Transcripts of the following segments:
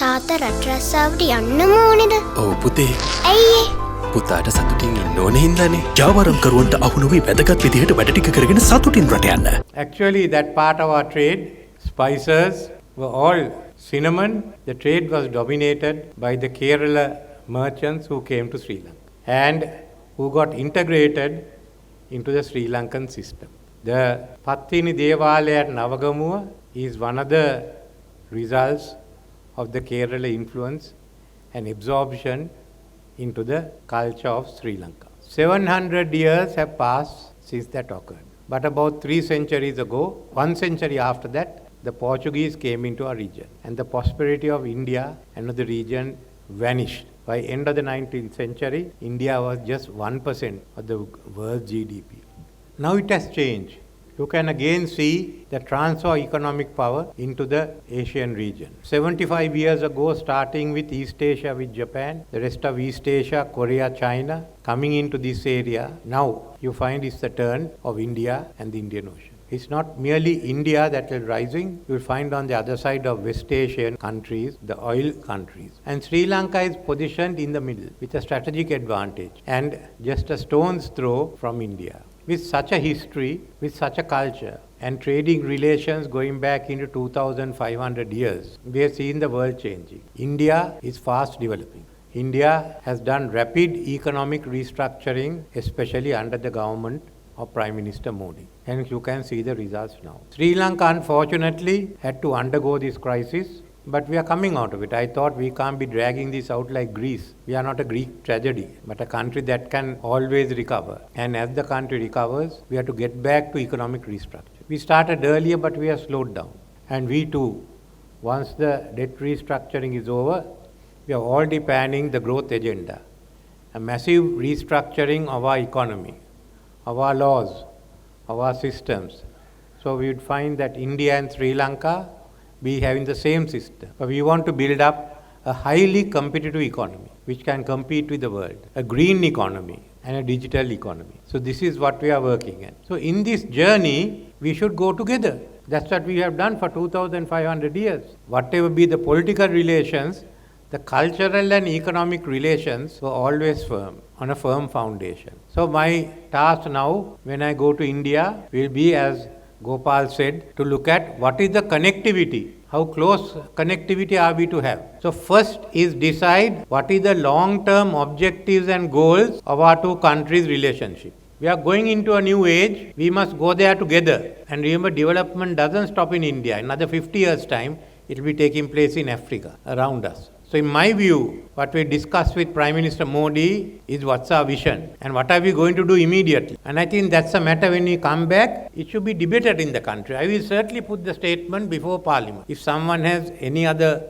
තාත්තා රට රස්සාවට යන්නම ඕනේද? ඔව් පුතේ. ඇයි ඒ? පුතාට සතුටින් ඉන්න ඕනේ හින්දානේ. ජාවාරම්කරුවන්ට අහු නොවි වැදගත් විදිහට වැඩ ටික කරගෙන සතුටින් රට යන්න. Actually, that part of our trade, spices, were all cinnamon. The trade was dominated by the Kerala merchants who came to Sri Lanka and who got integrated into the Sri Lankan system. The Pattini Devalaya at Navagamuwa is one of the results of the Kerala influence and absorption into the culture of Sri Lanka. 700 years have passed since that occurred. But about 3 centuries ago, 1 century after that, the Portuguese came into our region. And the prosperity of India and of the region vanished. By end of the 19th century, India was just 1% of the world's GDP. Now it has changed. You can again see the transfer of economic power into the Asian region. 75 years ago, starting with East Asia with Japan, the rest of East Asia, Korea, China, coming into this area, now you find it's the turn of India and the Indian Ocean. It's not merely India that is rising. You will find on the other side of West Asian countries, the oil countries. And Sri Lanka is positioned in the middle with a strategic advantage and just a stone's throw from India. With such a history, with such a culture, and trading relations going back into 2,500 years, we have seen the world changing. India is fast developing. India has done rapid economic restructuring, especially under the government of Prime Minister Modi. And you can see the results now. Sri Lanka, unfortunately, had to undergo this crisis, but we are coming out of it. I thought we can't be dragging this out like Greece. We are not a Greek tragedy, but a country that can always recover. And as the country recovers, we have to get back to economic restructure. We started earlier, but we have slowed down. And we too, once the debt restructuring is over, we are already planning the growth agenda. A massive restructuring of our economy, of our laws, of our systems. So we would find that India and Sri Lanka be having the same system. But we want to build up a highly competitive economy which can compete with the world, a green economy and a digital economy. So this is what we are working at. So in this journey, we should go together. That's what we have done for 2,500 years. Whatever be the political relations, the cultural and economic relations were always firm, on a firm foundation. So my task now, when I go to India, will be, as Gopal said, to look at what is the connectivity. How close connectivity are we to have? So first is decide what is the long-term objectives and goals of our two countries' relationship. We are going into a new age. We must go there together. And remember, development doesn't stop in India. In another 50 years' time, it will be taking place in Africa, around us. So in my view, what we discussed with Prime Minister Modi is what's our vision and what are we going to do immediately. And I think that's a matter when we come back, it should be debated in the country. I will certainly put the statement before Parliament. If someone has any other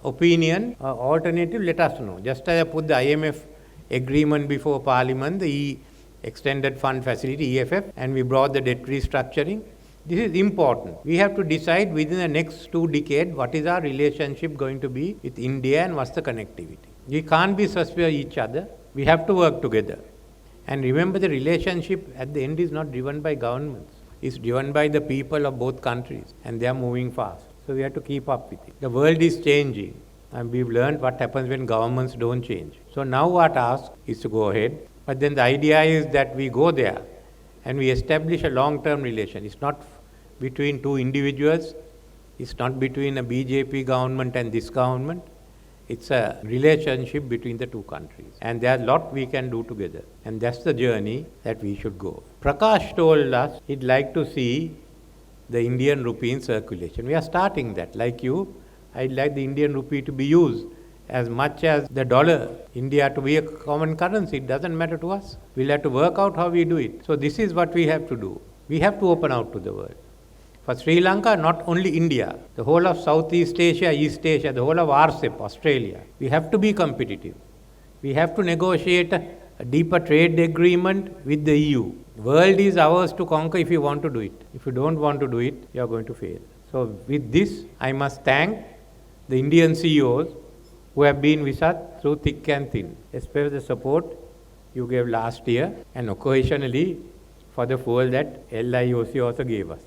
opinion or alternative, let us know. Just as I put the IMF agreement before Parliament, the Extended Fund Facility, EFF, and we brought the debt restructuring. This is important. We have to decide within the next 2 decades what is our relationship going to be with India and what's the connectivity. We can't be suspicious of each other. We have to work together. And remember, the relationship at the end is not driven by governments. It's driven by the people of both countries, and they are moving fast. So we have to keep up with it. The world is changing, and we've learned what happens when governments don't change. So now our task is to go ahead. But then the idea is that we go there and we establish a long-term relation. It's not between two individuals. It's not between a BJP government and this government. It's a relationship between the two countries. And there's a lot we can do together. And that's the journey that we should go. Prakash told us he'd like to see the Indian rupee in circulation. We are starting that. Like you, I'd like the Indian rupee to be used as much as the dollar, India to be a common currency. It doesn't matter to us. We'll have to work out how we do it. So this is what we have to do. We have to open out to the world. For Sri Lanka, not only India, the whole of Southeast Asia, East Asia, the whole of RCEP, Australia, we have to be competitive. We have to negotiate a deeper trade agreement with the EU. The world is ours to conquer if you want to do it. If you don't want to do it, you are going to fail. So with this, I must thank the Indian CEOs who have been with us through thick and thin, especially the support you gave last year and occasionally for the fuel that LIOC also gave us.